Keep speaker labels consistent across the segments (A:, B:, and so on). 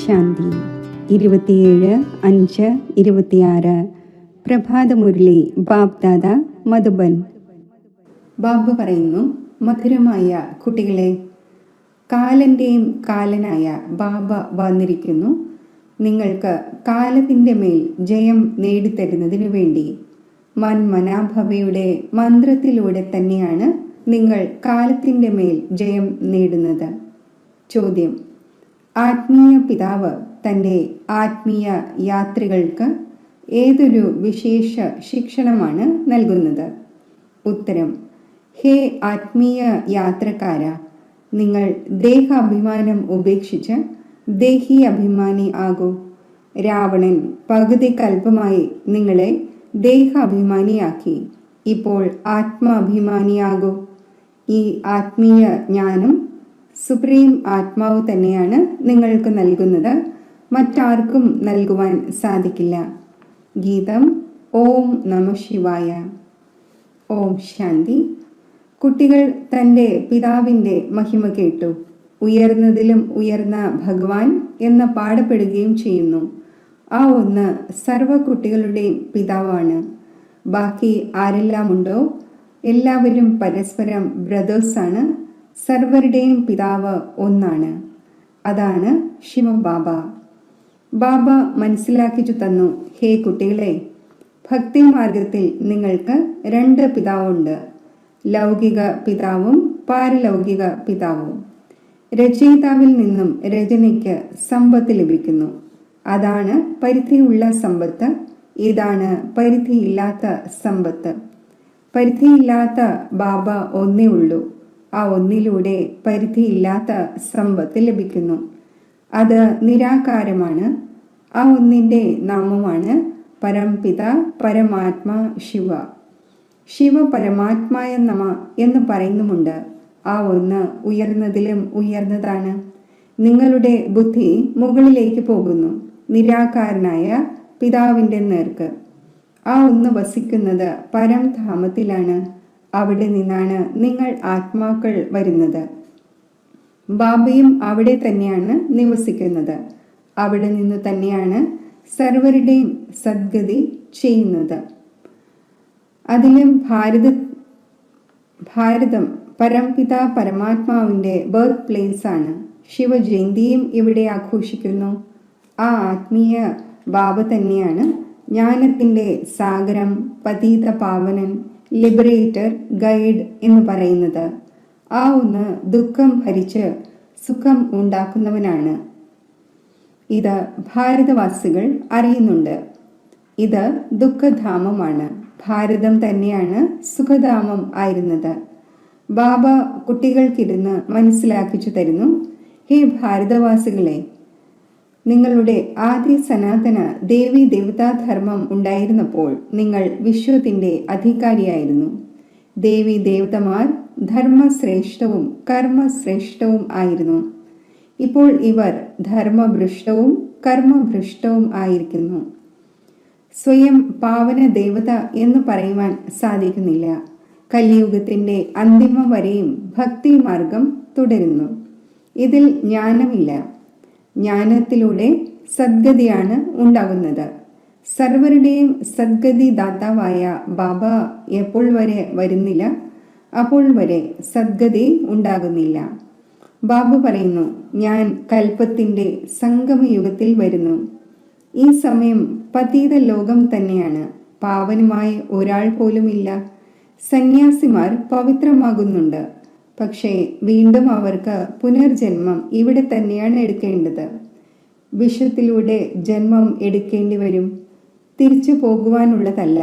A: ശാന്തി 27/5/26 പ്രഭാതമുരളി ബാബ്ദാദ മധുബൻ. ബാബ പറയുന്നു, മധുരമായ കുട്ടികളെ, കാലൻ്റെയും കാലനായ ബാബ വന്നിരിക്കുന്നു. നിങ്ങൾക്ക് കാലത്തിൻ്റെ മേൽ ജയം നേടിത്തരുന്നതിനു വേണ്ടി മൻമനാഭവയുടെ മന്ത്രത്തിലൂടെ തന്നെയാണ് നിങ്ങൾ കാലത്തിൻ്റെ മേൽ ജയം നേടുന്നത്. ചോദ്യം: ആത്മീയ പിതാവ് തൻ്റെ ആത്മീയ യാത്രികൾക്ക് ഏതൊരു വിശേഷ ശിക്ഷണമാണ് നൽകുന്നത്? ഉത്തരം: ഹേ ആത്മീയ യാത്രക്കാര, നിങ്ങൾ ദേഹാഭിമാനം ഉപേക്ഷിച്ച് ദേഹി അഭിമാനി ആകൂ. രാവണൻ പകുതി കൽപ്പമായി നിങ്ങളെ ദേഹാഭിമാനിയാക്കി. ഇപ്പോൾ ആത്മാഭിമാനിയാകൂ. ഈ ആത്മീയ ജ്ഞാനം സുപ്രീം ആത്മാവ് തന്നെയാണ് നിങ്ങൾക്ക് നൽകുന്നത്. മറ്റാർക്കും നൽകുവാൻ സാധിക്കില്ല. ഗീതം. ഓം നമഃ ശിവായ. ഓം ശാന്തി. കുട്ടികൾ തൻ്റെ പിതാവിൻ്റെ മഹിമ കേട്ടു. ഉയർന്നതിലും ഉയർന്ന ഭഗവാൻ എന്ന് പാടപ്പെടുകയും ചെയ്യുന്നു. ആ ഒന്ന് സർവ കുട്ടികളുടെയും പിതാവാണ്. ബാക്കി ആരെല്ലാമുണ്ടോ എല്ലാവരും പരസ്പരം ബ്രദേഴ്സാണ്. സർവരുടെയും പിതാവ് ഒന്നാണ്. അതാണ് ശിവബാബ. ബാബ മനസ്സിലാക്കിച്ചു തന്നു, ഹേ കുട്ടികളെ, ഭക്തി മാർഗത്തിൽ നിങ്ങൾക്ക് 2 പിതാവുണ്ട്. ലൗകിക പിതാവും പാരലൗകിക പിതാവും. രചയിതാവിൽ നിന്നും രചനയ്ക്ക് സമ്പത്ത് ലഭിക്കുന്നു. അതാണ് പരിധിയുള്ള സമ്പത്ത്. ഇതാണ് പരിധിയില്ലാത്ത സമ്പത്ത്. പരിധിയില്ലാത്ത ബാബ ഒന്നേ ഉള്ളൂ. ആ ഒന്നിലൂടെ പരിധിയില്ലാത്ത സമ്പത്ത് ലഭിക്കുന്നു. അത് നിരാകാരമാണ്. ആ ഒന്നിൻ്റെ നാമമാണ് പരംപിത പരമാത്മാ ശിവ. ശിവ പരമാത്മായ നമ എന്ന് പറയുന്നുമുണ്ട്. ആ ഒന്ന് ഉയർന്നതിലും ഉയർന്നതാണ്. നിങ്ങളുടെ ബുദ്ധി മുകളിലേക്ക് പോകുന്നു, നിരാകാരനായ പിതാവിൻ്റെ നേർക്ക്. ആ ഒന്ന് വസിക്കുന്നത് പരംധാമത്തിലാണ്. അവിടെ നിന്നാണ് നിങ്ങൾ ആത്മാക്കൾ വരുന്നത്. ബാബയും അവിടെ തന്നെയാണ് നിവസിക്കുന്നത്. അവിടെ നിന്ന് തന്നെയാണ് സർവരുടെയും സദ്ഗതി ചെയ്യുന്നത്. അതിലും ഭാരതം പരംപിത പരമാത്മാവിൻ്റെ ബർത്ത് പ്ലേസ് ആണ്. ശിവജയന്തിയും ഇവിടെ ആഘോഷിക്കുന്നു. ആ ആത്മീയ ബാബ തന്നെയാണ് ജ്ഞാനത്തിൻ്റെ സാഗരം, പതീത പാവനൻ, ലിബറേറ്റർ, ഗൈഡ് എന്ന് പറയുന്നത്. ആ ഒന്ന് ദുഃഖം ഭരിച്ച് സുഖം ഉണ്ടാക്കുന്നവനാണ്. ഇത് ഭാരതവാസികൾ അറിയുന്നുണ്ട്. ഇത് ദുഃഖധാമമാണ്. ഭാരതം തന്നെയാണ് സുഖധാമം ആയിരുന്നത്. ബാബ കുട്ടികൾക്കിരുന്ന് മനസ്സിലാക്കിച്ചു തരുന്നു, ഹേ ഭാരതവാസികളെ, നിങ്ങളുടെ ആദ്യ സനാതന ദേവി ദേവതാധർമ്മം ഉണ്ടായിരുന്നപ്പോൾ നിങ്ങൾ വിശ്വത്തിൻ്റെ അധികാരിയായിരുന്നു. ദേവി ദേവതമാർ ധർമ്മശ്രേഷ്ഠവും കർമ്മശ്രേഷ്ഠവും ആയിരുന്നു. ഇപ്പോൾ ഇവർ ധർമ്മഭ്രഷ്ടവും കർമ്മഭ്രഷ്ടവും ആയിരിക്കുന്നു. സ്വയം പാവന ദേവത എന്ന് പറയുവാൻ സാധിക്കുന്നില്ല. കലിയുഗത്തിൻ്റെ അന്തിമം വരെയും ഭക്തി മാർഗം തുടരുന്നു. ഇതിൽ ജ്ഞാനമില്ല. ജ്ഞാനത്തിലൂടെ സദ്ഗതിയാണ് ഉണ്ടാകുന്നത്. സർവരുടെയും സദ്ഗതി ദാതാവായ ബാബ എപ്പോൾ വരെ വരുന്നില്ല, അപ്പോൾ വരെ സദ്ഗതി ഉണ്ടാകുന്നില്ല. ബാബ പറയുന്നു, ഞാൻ കൽപ്പത്തിൻ്റെ സംഗമയുഗത്തിൽ വരുന്നു. ഈ സമയം പതീത ലോകം തന്നെയാണ്. പാവനുമായി ഒരാൾ പോലുമില്ല. സന്യാസിമാർ പവിത്രമാകുന്നുണ്ട്. പക്ഷേ വീണ്ടും അവർക്ക് പുനർജന്മം ഇവിടെ തന്നെയാണ് എടുക്കേണ്ടത്. വിഷത്തിലൂടെ ജന്മം എടുക്കേണ്ടി വരും. തിരിച്ചു പോകുവാനുള്ളതല്ല.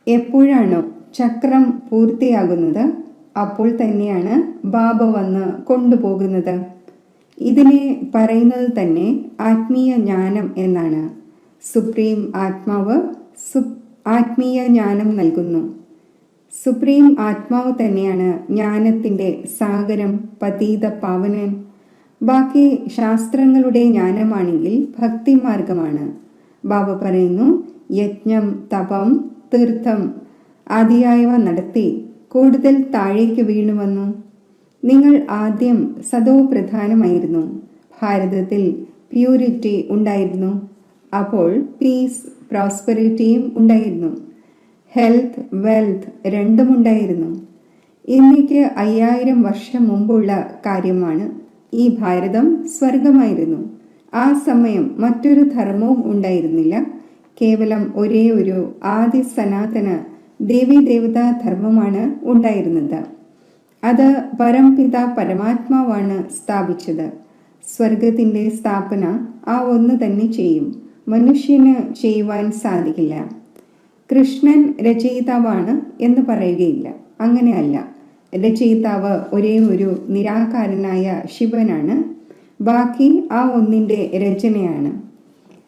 A: എപ്പോഴാണോ ചക്രം പൂർത്തിയാകുന്നത് അപ്പോൾ തന്നെയാണ് ബാബ വന്ന് കൊണ്ടുപോകുന്നത്. ഇതിനെ പറയുന്നത് തന്നെ ആത്മീയ ജ്ഞാനം എന്നാണ്. സുപ്രീം ആത്മാവ് ആത്മീയ ജ്ഞാനം നൽകുന്നു. സുപ്രീം ആത്മാവ് തന്നെയാണ് ജ്ഞാനത്തിൻ്റെ സാഗരം, പതീത പാവനൻ. ബാക്കി ശാസ്ത്രങ്ങളുടെ ജ്ഞാനമാണെങ്കിൽ ഭക്തിമാർഗമാണ്. ബാബ പറയുന്നു, യജ്ഞം, തപം, തീർത്ഥം ആദിയായവ നടത്തി കൂടുതൽ താഴേക്ക് വീണു വന്നു. നിങ്ങൾ ആദ്യം സതോ പ്രധാനമായിരുന്നു. ഭാരതത്തിൽ പ്യൂരിറ്റി ഉണ്ടായിരുന്നു. അപ്പോൾ പീസ്, പ്രോസ്പെരിറ്റിയും ഉണ്ടായിരുന്നു. ഹെൽത്ത്, വെൽത്ത് രണ്ടും ഉണ്ടായിരുന്നു. ഇന്നേക്ക് 5000 വർഷം മുമ്പുള്ള കാര്യമാണ്. ഈ ഭാരതം സ്വർഗമായിരുന്നു. ആ സമയം മറ്റൊരു ധർമ്മവും ഉണ്ടായിരുന്നില്ല. കേവലം ഒരേ ഒരു ആദി സനാതന ദേവീദേവതാ ധർമ്മമാണ് ഉണ്ടായിരുന്നത്. അത് പരംപിത പരമാത്മാവാണ് സ്ഥാപിച്ചത്. സ്വർഗത്തിൻ്റെ സ്ഥാപന ആ ഒന്ന് തന്നെ ചെയ്യും. മനുഷ്യന് ചെയ്യുവാൻ സാധിക്കില്ല. കൃഷ്ണൻ രചയിതാവാണ് എന്ന് പറയുകയില്ല. അങ്ങനെയല്ല. രചയിതാവ് ഒരേ ഒരു നിരാകാരനായ ശിവനാണ്. ബാക്കി ആ ഒന്നിൻ്റെ രചനയാണ്.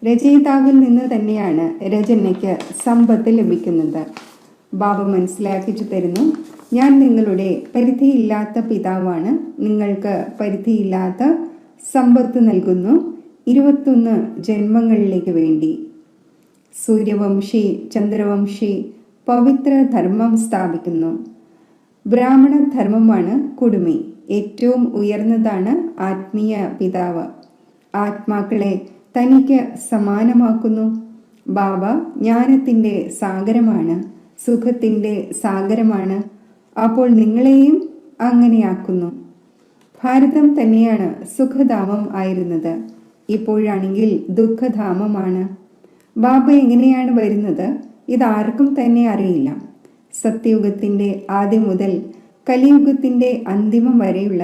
A: രചയിതാവിൽ നിന്ന് തന്നെയാണ് രചനയ്ക്ക് സമ്പത്ത് ലഭിക്കുന്നത്. ബാബ മനസ്സിലാക്കിച്ചു തരുന്നു, ഞാൻ നിങ്ങളുടെ പരിധിയില്ലാത്ത പിതാവാണ്. നിങ്ങൾക്ക് പരിധിയില്ലാത്ത സമ്പത്ത് നൽകുന്നു 21 ജന്മങ്ങളിലേക്ക് വേണ്ടി. സൂര്യവംശി, ചന്ദ്രവംശി പവിത്ര ധർമ്മം സ്ഥാപിക്കുന്നു. ബ്രാഹ്മണ ധർമ്മമാണ് കുടുമി. ഏറ്റവും ഉയർന്നതാണ് ആത്മീയ പിതാവ്. ആത്മാക്കളെ തനിക്ക് സമാനമാക്കുന്നു. ബാബ ജ്ഞാനത്തിൻ്റെ സാഗരമാണ്, സുഖത്തിൻ്റെ സാഗരമാണ്. അപ്പോൾ നിങ്ങളെയും അങ്ങനെയാക്കുന്നു. ഭാരതം തന്നെയാണ് സുഖധാമം ആയിരുന്നത്. ഇപ്പോഴാണെങ്കിൽ ദുഃഖധാമമാണ്. ബാബ എങ്ങനെയാണ് വരുന്നത് ഇതാർക്കും തന്നെ അറിയില്ല. സത്യയുഗത്തിൻ്റെ ആദ്യം മുതൽ കലിയുഗത്തിൻ്റെ അന്തിമം വരെയുള്ള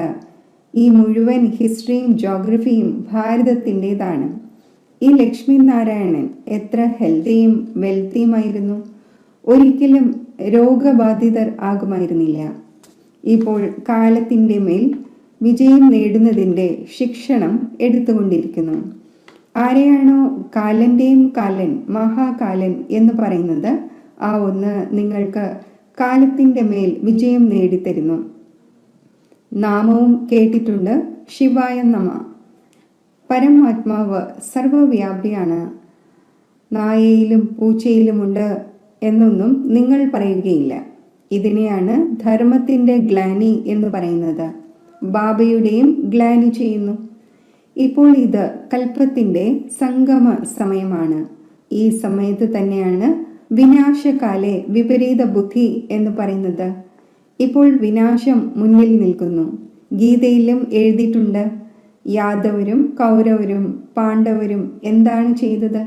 A: ഈ മുഴുവൻ ഹിസ്റ്ററിയും ജോഗ്രഫിയും ഭാരതത്തിൻ്റെതാണ്. ഈ ലക്ഷ്മി നാരായണൻ എത്ര ഹെൽത്തിയും വെൽത്തിയുമായിരുന്നു. ഒരിക്കലും രോഗബാധിതർ ആകുമായിരുന്നില്ല. ഇപ്പോൾ കാലത്തിൻ്റെ മേൽ വിജയം നേടുന്നതിൻ്റെ ശിക്ഷണം എടുത്തുകൊണ്ടിരിക്കുന്നു. ആരെയാണോ കാലൻ്റെയും കാലൻ, മഹാകാലൻ എന്ന് പറയുന്നത്, ആ ഒന്ന് നിങ്ങൾക്ക് കാലത്തിൻ്റെ മേൽ വിജയം നേടിത്തരുന്നു. നാമവും കേട്ടിട്ടുണ്ട്, ശിവായ നമ. പരമാത്മാവ് സർവവ്യാപിയാണ്. നായയിലും പൂച്ചയിലുമുണ്ട് എന്നൊന്നും നിങ്ങൾ പറയുകയില്ല. ഇതിനെയാണ് ധർമ്മത്തിൻ്റെ ഗ്ലാനി എന്ന് പറയുന്നത്. ബാബയുടെയും ഗ്ലാനി ചെയ്യുന്നു. ഇപ്പോൾ ഇത് കൽപ്പത്തിൻ്റെ സംഗമ സമയമാണ്. ഈ സമയത്ത് തന്നെയാണ് വിനാശകാലെ വിപരീത ബുദ്ധി എന്ന് പറയുന്നത്. ഇപ്പോൾ വിനാശം മുന്നിൽ നിൽക്കുന്നു. ഗീതയിലും എഴുതിയിട്ടുണ്ട്. യാദവരും കൗരവരും പാണ്ഡവരും എന്താണ് ചെയ്തത്?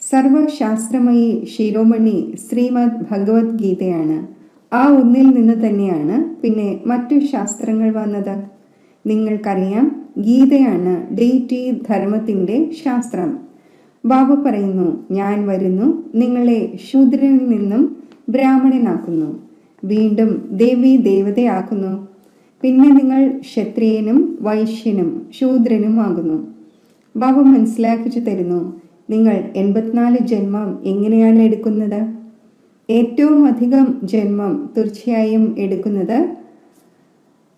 A: സർവശാസ്ത്രമയി ശിരോമണി ശ്രീമദ് ഭഗവത്ഗീതയാണ്. ആ ഒന്നിൽ നിന്ന് തന്നെയാണ് പിന്നെ മറ്റു ശാസ്ത്രങ്ങൾ വന്നത്. നിങ്ങൾക്കറിയാം, ഗീതയാണ് ഡെയിറ്റി ധർമ്മത്തിൻ്റെ ശാസ്ത്രം. ബാബ പറയുന്നു, ഞാൻ വരുന്നു, നിങ്ങളെ ശൂദ്രനിൽ നിന്നും ബ്രാഹ്മണനാക്കുന്നു, വീണ്ടും ദേവി ദേവതയാക്കുന്നു. പിന്നെ നിങ്ങൾ ക്ഷത്രിയനും വൈശ്യനും ശൂദ്രനും ആകുന്നു. ബാബ മനസ്സിലാക്കിച്ചു തരുന്നു, നിങ്ങൾ 84 ജന്മം എങ്ങനെയാണ് എടുക്കുന്നത്? ഏറ്റവും അധികം ജന്മം തീർച്ചയായും എടുക്കുന്നത്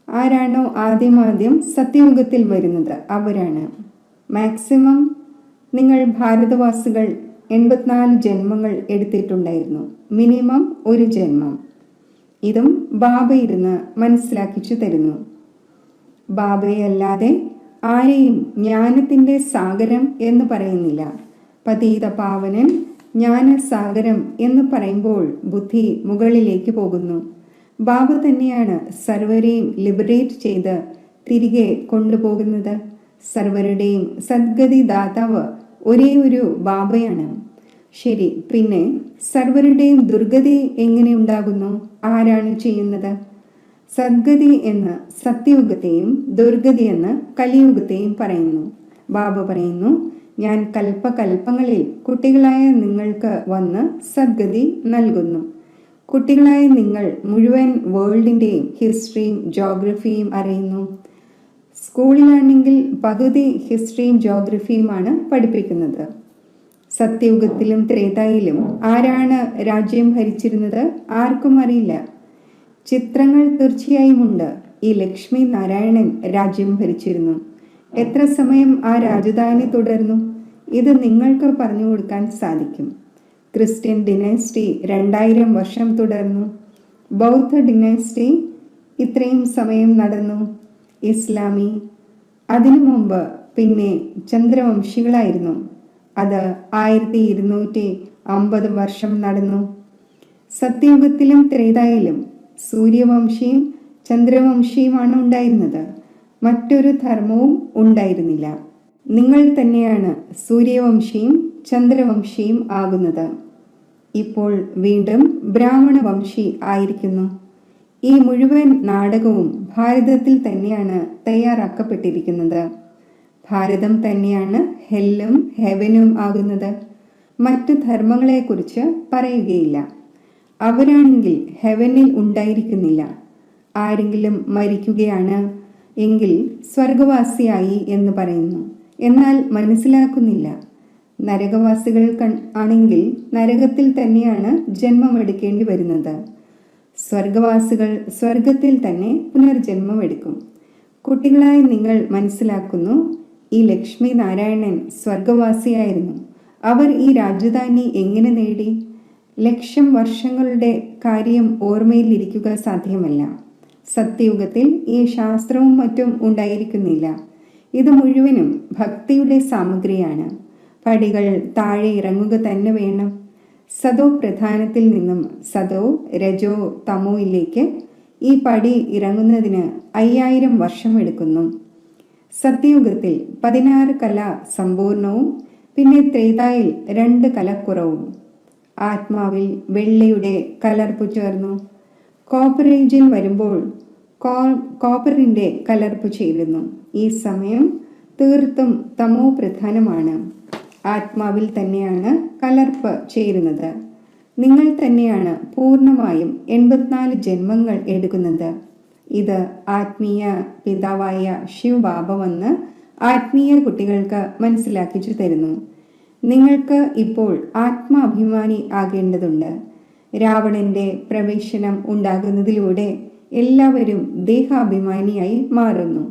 A: ആരാണോ ആദ്യം സത്യയുഗത്തിൽ വരുന്നത് അവരാണ്. മാക്സിമം നിങ്ങൾ ഭാരതവാസികൾ 84 ജന്മങ്ങൾ എടുത്തിട്ടുണ്ടായിരുന്നു. മിനിമം 1 ജന്മം. ഇതും ബാബ ഇരുന്ന് മനസ്സിലാക്കിച്ചു തരുന്നു. ബാബയല്ലാതെ ആരെയും ജ്ഞാനത്തിൻ്റെ സാഗരം എന്ന് പറയുന്നില്ല. പതീത പാവനൻ ജ്ഞാനസാഗരം എന്ന് പറയുമ്പോൾ ബുദ്ധി മുകളിലേക്ക് പോകുന്നു. ബാബ തന്നെയാണ് സർവരെയും ലിബറേറ്റ് ചെയ്ത് തിരികെ കൊണ്ടുപോകുന്നത്. സർവരുടെയും സദ്ഗതി ദാതാവ് ഒരേ ഒരു ബാബയാണ്. ശരി, പിന്നെ സർവരുടെയും ദുർഗതി എങ്ങനെ ഉണ്ടാകുന്നു? ആരാണ് ചെയ്യുന്നത്? സദ്ഗതി എന്ന് സത്യയുഗത്തെയും ദുർഗതി എന്ന് കലിയുഗത്തെയും പറയുന്നു. ബാബ പറയുന്നു, ഞാൻ കൽപ്പകൽപ്പങ്ങളിൽ കുട്ടികളായ നിങ്ങൾക്ക് വന്ന് സദ്ഗതി നൽകുന്നു. കുട്ടികളായ നിങ്ങൾ മുഴുവൻ വേൾഡിൻ്റെയും ഹിസ്റ്ററിയും ജോഗ്രഫിയും അറിയുന്നു. സ്കൂളിലാണെങ്കിൽ പകുതി ഹിസ്റ്ററിയും ജോഗ്രഫിയുമാണ് പഠിപ്പിക്കുന്നത്. സത്യയുഗത്തിലും ത്രേതായിലും ആരാണ് രാജ്യം ഭരിച്ചിരുന്നത് ആർക്കും അറിയില്ല. ചിത്രങ്ങൾ തീർച്ചയായും ഉണ്ട്. ഈ ലക്ഷ്മി നാരായണൻ രാജ്യം ഭരിച്ചിരുന്നു. എത്ര സമയം ആ രാജധാനി തുടർന്നു? ഇത് നിങ്ങൾക്ക് പറഞ്ഞു കൊടുക്കാൻ സാധിക്കും. ക്രിസ്ത്യൻ ഡിനൈസ്റ്റി 2000 വർഷം തുടർന്നു. ബൗദ്ധ ഡിനൈസ്റ്റി ഇത്രയും സമയം നടന്നു. ഇസ്ലാമി അതിനു മുമ്പ് പിന്നെ ചന്ദ്രവംശികളായിരുന്നു. അത് 1250 വർഷം നടന്നു. സത്യയുഗത്തിലും ത്രേതായിലും സൂര്യവംശിയും ചന്ദ്രവംശിയുമാണ് ഉണ്ടായിരുന്നത്. മറ്റൊരു ധർമ്മവും ഉണ്ടായിരുന്നില്ല. നിങ്ങൾ തന്നെയാണ് സൂര്യവംശിയും ചന്ദ്രവംശിയും ആകുന്നത്. ഇപ്പോൾ വീണ്ടും ബ്രാഹ്മണവംശി ആയിരിക്കുന്നു. ഈ മുഴുവൻ നാടകവും ഭാരതത്തിൽ തന്നെയാണ് തയ്യാറാക്കപ്പെട്ടിരിക്കുന്നത്. ഭാരതം തന്നെയാണ് ഹെല്ലും ഹെവനും ആകുന്നത്. മറ്റു ധർമ്മങ്ങളെക്കുറിച്ച് പറയുകയില്ല. അവരാണെങ്കിൽ ഹെവനിൽ ഉണ്ടായിരിക്കുന്നില്ല. ആരെങ്കിലും മരിക്കുകയാണ് എങ്കിൽ സ്വർഗവാസിയായി എന്ന് പറയുന്നു. എന്നാൽ മനസ്സിലാക്കുന്നില്ല. നരകവാസികൾ ആണെങ്കിൽ നരകത്തിൽ തന്നെയാണ് ജന്മമെടുക്കേണ്ടി വരുന്നത്. സ്വർഗവാസികൾ സ്വർഗത്തിൽ തന്നെ പുനർജന്മം എടുക്കും. കുട്ടികളായി നിങ്ങൾ മനസ്സിലാക്കുന്നു, ഈ ലക്ഷ്മി നാരായണൻ സ്വർഗവാസിയായിരുന്നു. അവർ ഈ രാജധാനി എങ്ങനെ നേടി? 1,00,000 വർഷങ്ങളുടെ കാര്യം ഓർമ്മയിലിരിക്കുക സാധ്യമല്ല. സത്യയുഗത്തിൽ ഈ ശാസ്ത്രവും മറ്റും ഉണ്ടായിരിക്കുന്നില്ല. ഇത് മുഴുവനും ഭക്തിയുടെ സാമഗ്രിയാണ്. പടികൾ താഴെ ഇറങ്ങുക തന്നെ വേണം. സതോ പ്രധാനത്തിൽ നിന്നും സതോ രജോ തമോയിലേക്ക് ഈ പടി ഇറങ്ങുന്നതിന് 5000 വർഷം എടുക്കുന്നു. സത്യയുഗത്തിൽ 16 കല സമ്പൂർണവും പിന്നെ ത്രേതായിൽ 2 കല കുറവും. ആത്മാവിൽ വെള്ളിയുടെ കലർപ്പു ചേർന്നു. കോപ്പർ ഏജിൽ വരുമ്പോൾ കോപ്പറിന്റെ കലർപ്പ് ചേരുന്നു. ഈ സമയം തീർത്തും തമോ പ്രധാനമാണ്. ആത്മാവിൽ തന്നെയാണ് കലർപ്പ് ചേരുന്നത്. നിങ്ങൾ തന്നെയാണ് പൂർണ്ണമായും 84 ജന്മങ്ങൾ എടുക്കുന്നത്. ഇത് ആത്മീയ പിതാവായ ശിവ് ബാബ വന്ന് ആത്മീയ കുട്ടികൾക്ക് മനസ്സിലാക്കിച്ചു തരുന്നു. നിങ്ങൾക്ക് ഇപ്പോൾ ആത്മാഭിമാനി ആകേണ്ടതുണ്ട്. രാവണന്റെ പ്രവേശനം ഉണ്ടാകുന്നതിലൂടെ എല്ലാവരും ദേഹാഭിമാനിയായി മാറുന്നു.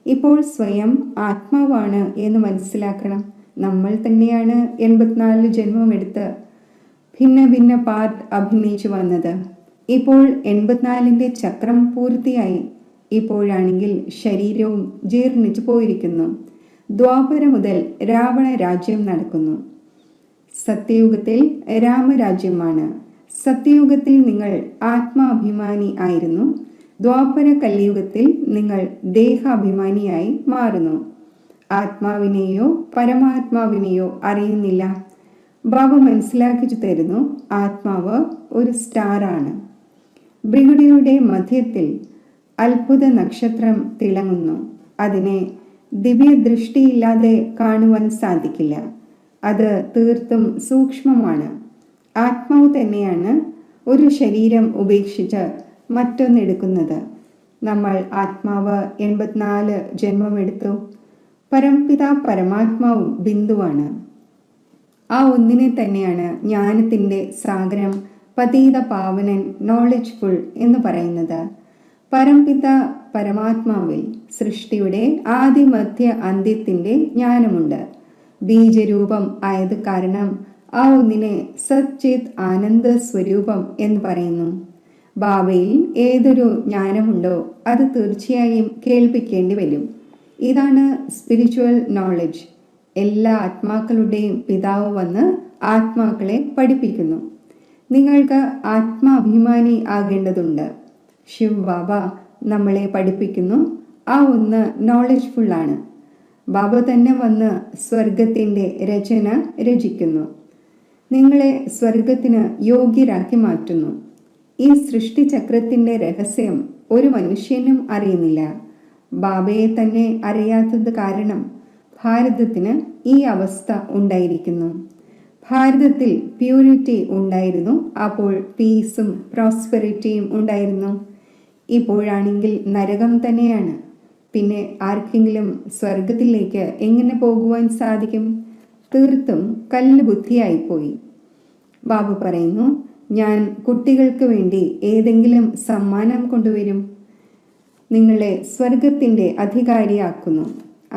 A: ഇപ്പോൾ സ്വയം ആത്മാവാണ് എന്ന് മനസ്സിലാക്കണം. നമ്മൾ തന്നെയാണ് 84 ജന്മമെടുത്ത് ഭിന്ന ഭിന്ന പാർട്ട് അഭിനയിച്ചു വന്നത്. ഇപ്പോൾ 84ന്റെ ചക്രം പൂർത്തിയായി. ഇപ്പോഴാണെങ്കിൽ ശരീരവും ജീർണിച്ചു പോയിരിക്കുന്നു. ദ്വാപര മുതൽ രാവണ രാജ്യം നടക്കുന്നു. സത്യയുഗത്തിൽ രാമരാജ്യമാണ്. സത്യയുഗത്തിൽ നിങ്ങൾ ആത്മാഭിമാനി ആയിരുന്നു. ദ്വാപര കലിയുഗത്തിൽ നിങ്ങൾ ദേഹാഭിമാനിയായി മാറുന്നു. ആത്മാവിനെയോ പരമാത്മാവിനെയോ അറിയുന്നില്ല. ബാബ മനസ്സിലാക്കിച്ചു തരുന്നു, ആത്മാവ് ഒരു സ്റ്റാറാണ്. ബ്രിഗുഡിയുടെ മധ്യത്തിൽ അത്ഭുത നക്ഷത്രം തിളങ്ങുന്നു. അതിനെ ദിവ്യദൃഷ്ടിയില്ലാതെ കാണുവാൻ സാധിക്കില്ല. അത് തീർത്തും സൂക്ഷ്മമാണ്. ആത്മാവ് തന്നെയാണ് ഒരു ശരീരം ഉപേക്ഷിച്ച് മറ്റൊന്നെടുക്കുന്നത്. നമ്മൾ ആത്മാവ് 84 ജന്മമെടുത്തു. പരംപിത പരമാത്മാവും ബിന്ദുവാണ്. ആ ഒന്നിനെ തന്നെയാണ് ജ്ഞാനത്തിൻ്റെ സാഗരം, പതീത പാവനൻ, നോളജ്ഫുൾ എന്ന് പറയുന്നത്. പരംപിത പരമാത്മാവിൽ സൃഷ്ടിയുടെ ആദിമധ്യ അന്ത്യത്തിൻ്റെ ജ്ഞാനമുണ്ട്. ബീജരൂപം ആയത് കാരണം ആ ഒന്നിനെ സച്ചിത് ആനന്ദ സ്വരൂപം എന്ന് പറയുന്നു. ബാബയിൽ ഏതൊരു ജ്ഞാനമുണ്ടോ അത് തീർച്ചയായും കേൾപ്പിക്കേണ്ടി വരും. ഇതാണ് സ്പിരിച്വൽ നോളജ്. എല്ലാ ആത്മാക്കളുടെയും പിതാവ് വന്ന് ആത്മാക്കളെ പഠിപ്പിക്കുന്നു. നിങ്ങൾക്ക് ആത്മാഭിമാനി ആകേണ്ടതുണ്ട്. ശിവ് ബാബ നമ്മളെ പഠിപ്പിക്കുന്നു. ആ ഒന്ന് നോളജ്ഫുള്ളാണ്. ബാബ തന്നെ വന്ന് സ്വർഗത്തിൻ്റെ രചന രചിക്കുന്നു. നിങ്ങളെ സ്വർഗത്തിന് യോഗ്യരാക്കി മാറ്റുന്നു. ഈ സൃഷ്ടിചക്രത്തിൻ്റെ രഹസ്യം ഒരു മനുഷ്യനും അറിയുന്നില്ല. ബാബയെ തന്നെ അറിയാത്തത് കാരണം ഭാരതത്തിന് ഈ അവസ്ഥ ഉണ്ടായിരിക്കുന്നു. ഭാരതത്തിൽ പ്യൂരിറ്റി ഉണ്ടായിരുന്നു. അപ്പോൾ പീസും പ്രോസ്പെറിറ്റിയും ഉണ്ടായിരുന്നു. ഇപ്പോഴാണെങ്കിൽ നരകം തന്നെയാണ്. പിന്നെ ആർക്കെങ്കിലും സ്വർഗത്തിലേക്ക് എങ്ങനെ പോകുവാൻ സാധിക്കും? തീർത്തും കല്ല് ബുദ്ധിയായിപ്പോയി. ബാബു പറയുന്നു, ഞാൻ കുട്ടികൾക്ക് വേണ്ടി ഏതെങ്കിലും സമ്മാനം കൊണ്ടുവരും. നിങ്ങളെ സ്വർഗത്തിൻ്റെ അധികാരിയാക്കുന്നു.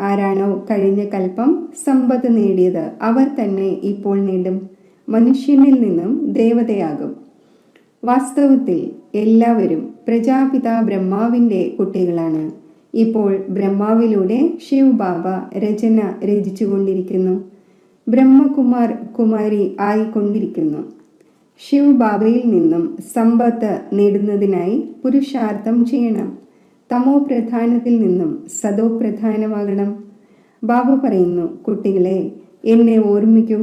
A: ആരാണോ കഴിഞ്ഞ കൽപ്പം സമ്പത്ത് നേടിയത് അവർ തന്നെ ഇപ്പോൾ നേടും. മനുഷ്യനിൽ നിന്നും ദേവതയാകും. വാസ്തവത്തിൽ എല്ലാവരും പ്രജാപിത ബ്രഹ്മാവിൻ്റെ കുട്ടികളാണ്. ഇപ്പോൾ ബ്രഹ്മാവിലൂടെ ശിവ് ബാബ രചന രചിച്ചുകൊണ്ടിരിക്കുന്നു. കുമാരി ആയിക്കൊണ്ടിരിക്കുന്നു. ശിവ് ബാബയിൽ നിന്നും സമ്പത്ത് നേടുന്നതിനായി പുരുഷാർത്ഥം ചെയ്യണം. തമോ പ്രധാനത്തിൽ നിന്നും സദോ പ്രധാനമാകണം. ബാബ പറയുന്നു, കുട്ടികളെ, എന്നെ ഓർമ്മിക്കൂ,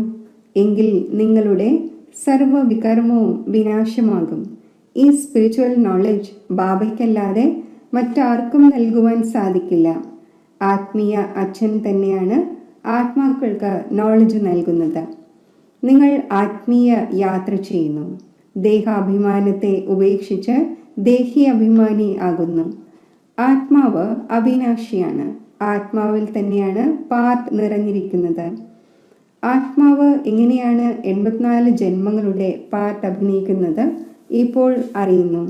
A: എങ്കിൽ നിങ്ങളുടെ സർവവികർമ്മവും വിനാശമാകും. ഈ സ്പിരിച്വൽ നോളജ് ബാബയ്ക്കല്ലാതെ മറ്റാർക്കും നൽകുവാൻ സാധിക്കില്ല. ആത്മീയ അച്ഛൻ തന്നെയാണ് ആത്മാക്കൾക്ക് നോളജ് നൽകുന്നത്. നിങ്ങൾ ആത്മീയ യാത്ര ചെയ്യുന്നു. ദേഹാഭിമാനത്തെ ഉപേക്ഷിച്ച് ദേഹി അഭിമാനി ആകുന്നു. ആത്മാവ് അവിനാശിയാണ്. ആത്മാവിൽ തന്നെയാണ് പാർട്ട് നിറഞ്ഞിരിക്കുന്നത്. ആത്മാവ് എങ്ങനെയാണ് 84 ജന്മങ്ങളുടെ പാർട്ട് അഭിനയിക്കുന്നത് ഇപ്പോൾ അറിയുന്നു.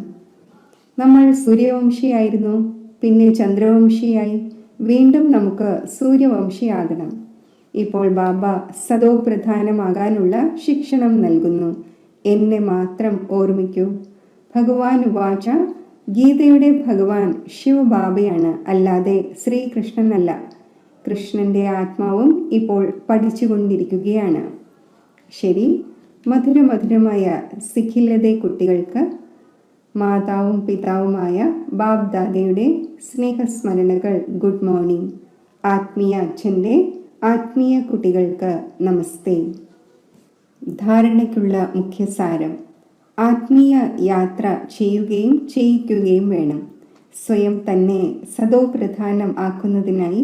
A: നമ്മൾ സൂര്യവംശിയായിരുന്നു, പിന്നെ ചന്ദ്രവംശിയായി, വീണ്ടും നമുക്ക് സൂര്യവംശിയാകണം. ഇപ്പോൾ ബാബ സദോ പ്രധാനമാകാനുള്ള ശിക്ഷണം നൽകുന്നു. എന്നെ മാത്രം ഓർമ്മിക്കൂ. ഭഗവാൻ ഉവാച, ഗീതയുടെ ഭഗവാൻ ശിവബാബയാണ്, അല്ലാതെ ശ്രീകൃഷ്ണനല്ല. കൃഷ്ണന്റെ ആത്മാവും ഇപ്പോൾ പഠിച്ചുകൊണ്ടിരിക്കുകയാണ്. ശരി, മധുരമധുരമായ സിഖിലതെ കുട്ടികൾക്ക് മാതാവും പിതാവുമായ ബാബ് ദാദയുടെ സ്നേഹസ്മരണകൾ. Good morning. ആത്മീയ അച്ഛൻ്റെ ആത്മീയ കുട്ടികൾക്ക് നമസ്തേ. ധാരണയ്ക്കുള്ള മുഖ്യസാരം: ആത്മീയ യാത്ര ചെയ്യുകയും ചെയ്യിക്കുകയും വേണം. സ്വയം തന്നെ സദോ പ്രധാനം ആക്കുന്നതിനായി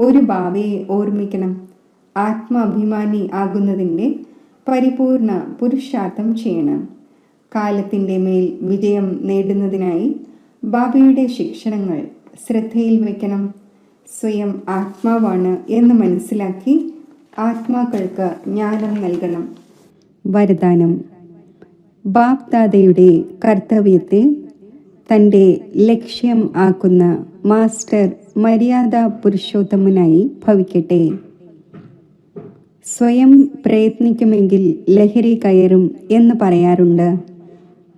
A: ഒരു ബാബയെ ഓർമ്മിക്കണം. ആത്മാഭിമാനി ആകുന്നതിൻ്റെ പരിപൂർണ പുരുഷാർത്ഥം ചെയ്യണം. കാലത്തിൻ്റെ മേൽ വിജയം നേടുന്നതിനായി ബാബയുടെ ശിക്ഷണങ്ങൾ ശ്രദ്ധയിൽ വയ്ക്കണം. സ്വയം ആത്മാവാണ് എന്ന് മനസ്സിലാക്കി ആത്മാക്കൾക്ക് ജ്ഞാനം നൽകണം. വരദാനം: ബാബ് ദാദയുടെ കർത്തവ്യത്തെ തൻ്റെ ലക്ഷ്യം ആക്കുന്ന മാസ്റ്റർ മര്യാദ പുരുഷോത്തമനായി ഭവിക്കട്ടെ. സ്വയം പ്രയത്നിക്കുമെങ്കിൽ ലഹരി കയറും എന്ന് പറയാറുണ്ട്.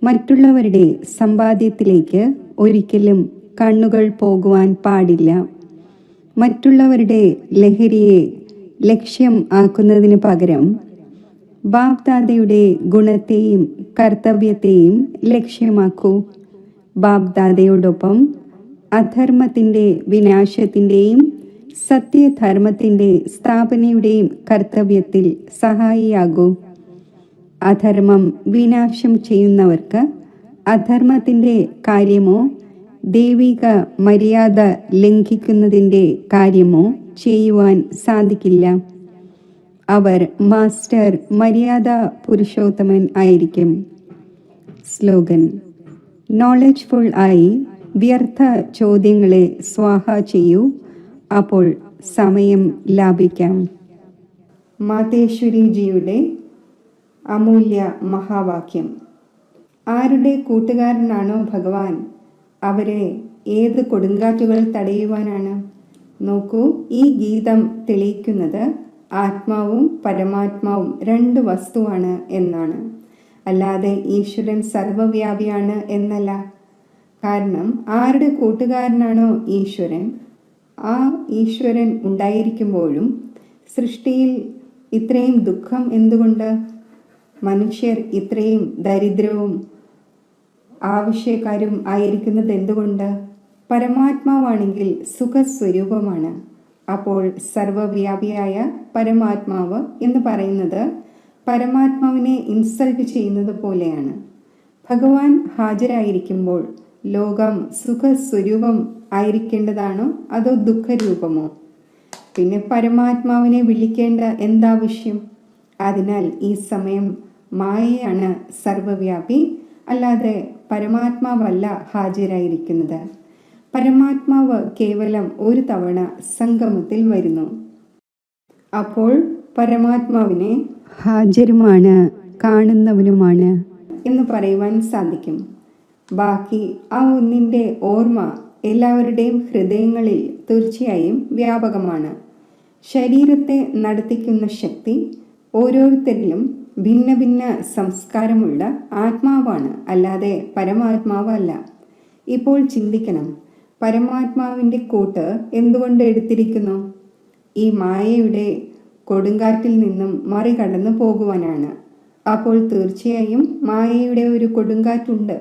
A: മറ്റുള്ളവരുടെ സമ്പാദ്യത്തിലേക്ക് ഒരിക്കലും കണ്ണുകൾ പോകുവാൻ പാടില്ല. മറ്റുള്ളവരുടെ ലഹരിയെ ലക്ഷ്യം ആക്കുന്നതിന് പകരം ബാബ് ദാദയുടെ ഗുണത്തെയും കർത്തവ്യത്തെയും ലക്ഷ്യമാക്കൂ. ബാബ് ദാദയോടൊപ്പം അധർമ്മത്തിൻ്റെ വിനാശത്തിൻ്റെയും സത്യധർമ്മത്തിൻ്റെ സ്ഥാപനയുടെയും കർത്തവ്യത്തിൽ സഹായിയാകൂ. അധർമ്മം വിനാശം ചെയ്യുന്നവർക്ക് അധർമ്മത്തിൻ്റെ കാര്യമോ ദൈവിക മര്യാദ ലംഘിക്കുന്നതിൻ്റെ കാര്യമോ ചെയ്യുവാൻ സാധിക്കില്ല. അവർ മാസ്റ്റർ മര്യാദ പുരുഷോത്തമൻ ആയിരിക്കും. സ്ലോഗൻ: നോളജ്ഫുൾ ആയി വ്യർത്ഥ ചോദ്യങ്ങളെ സ്വാഹ ചെയ്യൂ, അപ്പോൾ സമയം ലാഭിക്കാം. മാതേശ്വരിജിയുടെ അമൂല്യ മഹാവാക്യം: ആരുടെ കൂട്ടുകാരനാണോ ഭഗവാൻ, അവരെ ഏത് കൊടുങ്കാറ്റുകൾ തടയുവാനാണ്? നോക്കൂ, ഈ ഗീതം തെളിയിക്കുന്നത് ആത്മാവും പരമാത്മാവും 2 വസ്തുവാണ് എന്നാണ്, അല്ലാതെ ഈശ്വരൻ സർവവ്യാപിയാണ് എന്നല്ല. കാരണം ആരുടെ കൂട്ടുകാരനാണോ ഈശ്വരൻ, ആ ഈശ്വരൻ ഉണ്ടായിരിക്കുമ്പോഴും സൃഷ്ടിയിൽ ഇത്രയും ദുഃഖം എന്തുകൊണ്ട്? മനുഷ്യർ ഇത്രയും ദരിദ്രവും ആവശ്യക്കാരും ആയിരിക്കുന്നത് എന്തുകൊണ്ട്? പരമാത്മാവാണെങ്കിൽ സുഖസ്വരൂപമാണ്. അപ്പോൾ സർവവ്യാപിയായ പരമാത്മാവ് എന്ന് പറയുന്നത് പരമാത്മാവിനെ ഇൻസൾട്ട് ചെയ്യുന്നത് പോലെയാണ്. ഭഗവാൻ ഹാജരായിരിക്കുമ്പോൾ ലോകം സുഖസ്വരൂപം ആയിരിക്കേണ്ടതാണോ അതോ ദുഃഖരൂപമോ? പിന്നെ പരമാത്മാവിനെ വിളിക്കേണ്ട എന്താവശ്യം? അതിനാൽ ഈ സമയം മായയാണ് സർവവ്യാപി, അല്ലാതെ പരമാത്മാവല്ല ഹാജരായിരിക്കുന്നത്. പരമാത്മാവ് കേവലം ഒരു തവണ സംഗമത്തിൽ വരുന്നു. അപ്പോൾ പരമാത്മാവിനെ ഹാജരുമാണ്, കാണുന്നവനുമാണ് എന്ന് പറയുവാൻ സാധിക്കും. ബാക്കി ആ ഒന്നിൻ്റെ ഓർമ്മ എല്ലാവരുടെയും ഹൃദയങ്ങളിൽ തീർച്ചയായും വ്യാപകമാണ്. ശരീരത്തെ നടത്തിക്കുന്ന ശക്തി ഓരോരുത്തരിലും ഭിന്ന ഭിന്ന സംസ്കാരമുള്ള ആത്മാവാണ്, അല്ലാതെ പരമാത്മാവല്ല. ഇപ്പോൾ ചിന്തിക്കണം, പരമാത്മാവിൻ്റെ കൂട്ട് എന്തുകൊണ്ട് എടുത്തിരിക്കുന്നു? ഈ മായയുടെ കൊടുങ്കാറ്റിൽ നിന്നും മറികടന്നു പോകുവാനാണ്. അപ്പോൾ തീർച്ചയായും മായയുടെ ഒരു കൊടുങ്കാറ്റുണ്ട്.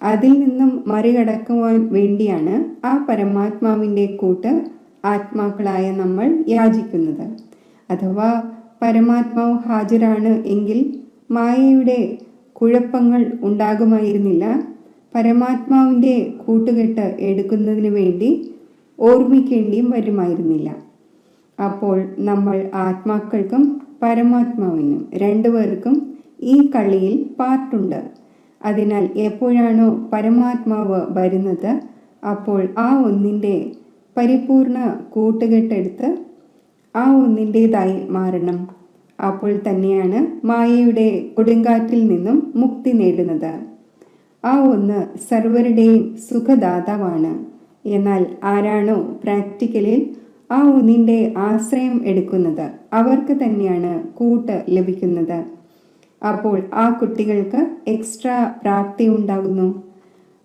A: അതിൽ നിന്നും മറികടക്കുവാൻ വേണ്ടിയാണ് ആ പരമാത്മാവിൻ്റെ കൂട്ട് ആത്മാക്കളായ നമ്മൾ യാചിക്കുന്നത്. അഥവാ പരമാത്മാവ് ഹാജരാണ് എങ്കിൽ മായയുടെ കുഴപ്പങ്ങൾ ഉണ്ടാകുമായിരുന്നില്ല. പരമാത്മാവിൻ്റെ കൂട്ടുകെട്ട് എടുക്കുന്നതിന് വേണ്ടി ഓർമ്മിക്കേണ്ടിയും വരുമായിരുന്നില്ല. അപ്പോൾ നമ്മൾ ആത്മാക്കൾക്കും പരമാത്മാവിനും രണ്ടുപേർക്കും ഈ കളിയിൽ പാർട്ടുണ്ട്. അതിനാൽ എപ്പോഴാണോ പരമാത്മാവ് വരുന്നത്, അപ്പോൾ ആ ഒന്നിൻ്റെ പരിപൂർണ കൂട്ടുകെട്ടെടുത്ത് ആ ഒന്നിൻ്റേതായി മാറണം. അപ്പോൾ തന്നെയാണ് മായയുടെ കൊടുങ്കാറ്റിൽ നിന്നും മുക്തി നേടുന്നത്. ആ ഒന്ന് സർവരുടെയും സുഖദാതാവാണ്. എന്നാൽ ആരാണോ പ്രാക്ടിക്കലിൽ ആ ഒന്നിൻ്റെ ആശ്രയം എടുക്കുന്നത്, അവർക്ക് തന്നെയാണ് കൂട്ട് ലഭിക്കുന്നത്. അപ്പോൾ ആ കുട്ടികൾക്ക് എക്സ്ട്രാ പ്രാപ്തി ഉണ്ടാകുന്നു.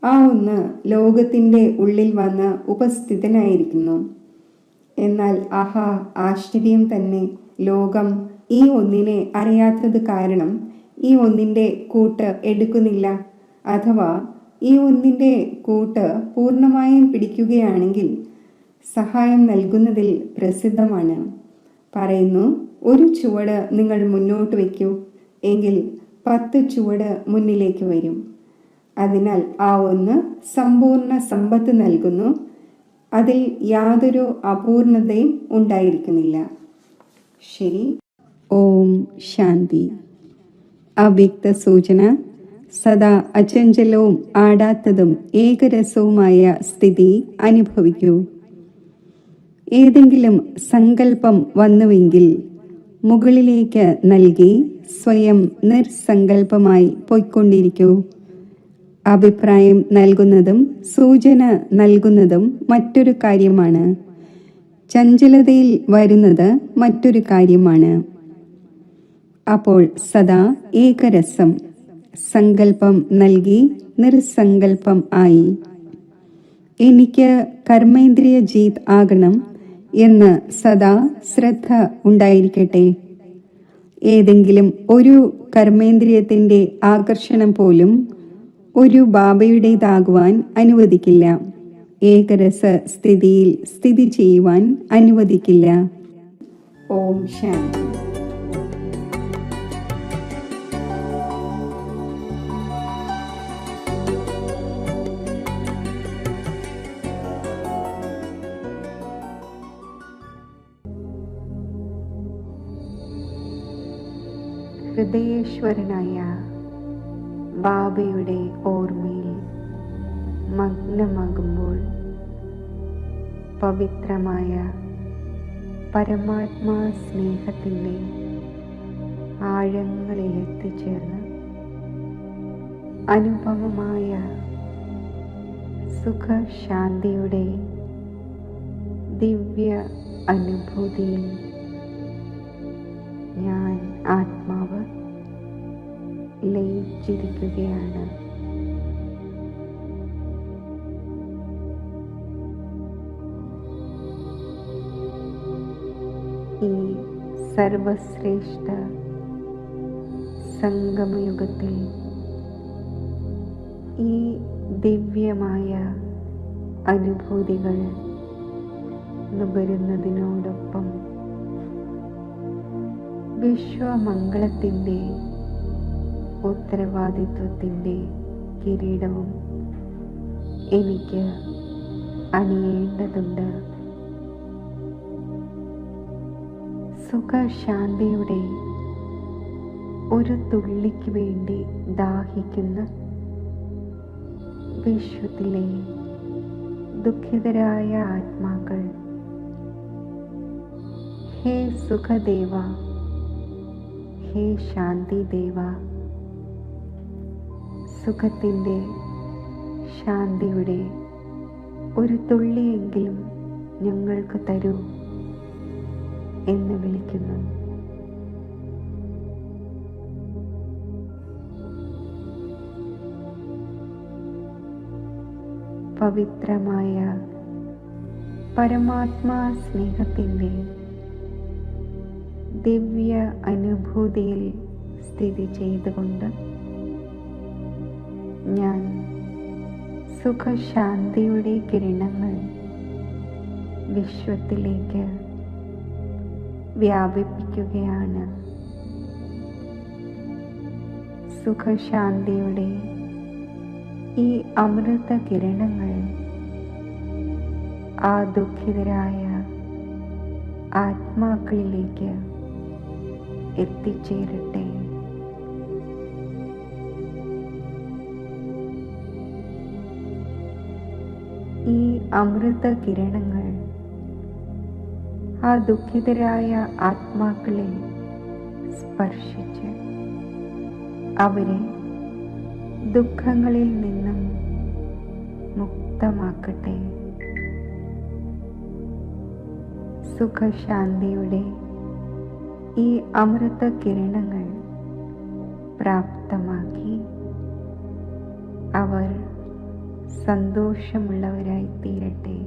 A: ആ ഒന്ന് ലോകത്തിൻ്റെ ഉള്ളിൽ വന്ന് ഉപസ്ഥിതനായിരിക്കുന്നു. എന്നാൽ ആഹാ, ആശ്ചര്യം തന്നെ! ലോകം ഈ ഒന്നിനെ അറിയാത്തത് കാരണം ഈ ഒന്നിൻ്റെ കൂട്ട് എടുക്കുന്നില്ല. അഥവാ ഈ ഒന്നിൻ്റെ കൂട്ട് പൂർണ്ണമായും പിടിക്കുകയാണെങ്കിൽ സഹായം നൽകുന്നതിൽ പ്രസിദ്ധമാണ്. പറയുന്നു, ഒരു ചുവട് നിങ്ങൾ മുന്നോട്ട് വയ്ക്കൂ, എങ്കിൽ 10 ചുവട് മുന്നിലേക്ക് വരും. അതിനാൽ ആ ഒന്ന് സമ്പൂർണ്ണ സമ്പത്ത് നൽകുന്നു. അതിൽ യാതൊരു അപൂർണതയും ഉണ്ടായിരിക്കുന്നില്ല. ശരി. ഓം ശാന്തി. അവ്യക്ത സൂചന. സദാ അചഞ്ചലവും ആടാത്തതും ഏകരസവുമായ സ്ഥിതി അനുഭവിക്കൂ. ഏതെങ്കിലും സങ്കല്പം വന്നുവെങ്കിൽ മുകളിലേക്ക് നൽകി സ്വയം നിർസങ്കല്പമായി പൊയ്ക്കൊണ്ടിരിക്കൂ. അഭിപ്രായം നൽകുന്നതും സൂചന നൽകുന്നതും മറ്റൊരു കാര്യമാണ്. ചഞ്ചലതയിൽ വരുന്നത് മറ്റൊരു കാര്യമാണ്. അപ്പോൾ സദാ ഏകരസം. സങ്കല്പം നൽകി നിർസങ്കല്പം ആയി. എനിക്ക് കർമ്മേന്ദ്രിയ ജീത് ആകണം എന്ന് സദാ ശ്രദ്ധ ഉണ്ടായിരിക്കട്ടെ. ഏതെങ്കിലും ഒരു കർമ്മേന്ദ്രിയത്തിൻ്റെ ആകർഷണം പോലും ഒരു ബാബയുടേതാകുവാൻ അനുവദിക്കില്ല. ഏകരസ സ്ഥിതിയിൽ സ്ഥിതി ചെയ്യുവാൻ അനുവദിക്കില്ല. ഓം ശാന്തി. ഹൃദയേശ്വരനായ ബാബയുടെ ഓർമ്മയിൽ മഗ്നമാകുമ്പോൾ പവിത്രമായ പരമാത്മാ സ്നേഹത്തിൻ്റെ ആഴങ്ങളിൽ എത്തിച്ചേർന്ന് അനുപമമായ സുഖശാന്തിയുടെ ദിവ്യ അനുഭൂതിയിൽ ഞാൻ ആത്മാവ് ലയിച്ചിരിക്കുകയാണ്. ഈ സർവശ്രേഷ്ഠ സംഗമയുഗത്തിൽ ഈ ദിവ്യമായ അനുഭൂതികൾ നുകരുന്നതിനോടൊപ്പം വിശ്വമംഗളത്തിൻ്റെ ഉത്തരവാദിത്വത്തിൻ്റെ കിരീടവും എനിക്ക് അണിയേണ്ടതുണ്ട്. സുഖശാന്തിയുടെ ഒരു തുള്ളിക്ക് വേണ്ടി ദാഹിക്കുന്ന വിശ്വത്തിലെ ദുഃഖിതരായ ആത്മാക്കൾ, ഹേ സുഖദേവ, ഹേ ശാന്തിദേവ, സുഖത്തിൻ്റെ ശാന്തിയുടെ ഒരു തുള്ളിയെങ്കിലും ഞങ്ങൾക്ക് തരൂ എന്ന് വിളിക്കുന്നു. പവിത്രമായ പരമാത്മാ സ്നേഹത്തിൻ്റെ ദിവ്യ അനുഭൂതിയിൽ സ്ഥിതി ചെയ്തുകൊണ്ട് ഞാൻ സുഖശാന്തിയുടെ കിരണങ്ങൾ വിശ്വത്തിലേക്ക് വ്യാപിപ്പിക്കുകയാണ്. സുഖശാന്തിയുടെ ഈ അമൃത കിരണങ്ങൾ ആ ദുഃഖിതരായ ആത്മാക്കളിലേക്ക് എത്തിച്ചേരട്ടെ. ഈ അമൃത കിരണങ്ങൾ ആ ദുഃഖിതരായ ആത്മാക്കളെ സ്പർശിച്ച് അവരെ ദുഃഖങ്ങളിൽ നിന്നും മുക്തമാക്കട്ടെ. സുഖശാന്തിയുടെ ഈ അമൃത കിരണങ്ങൾ പ്രാപ്തമാക്കി അവർ സന്തോഷമുള്ളവരായി തീരട്ടെ.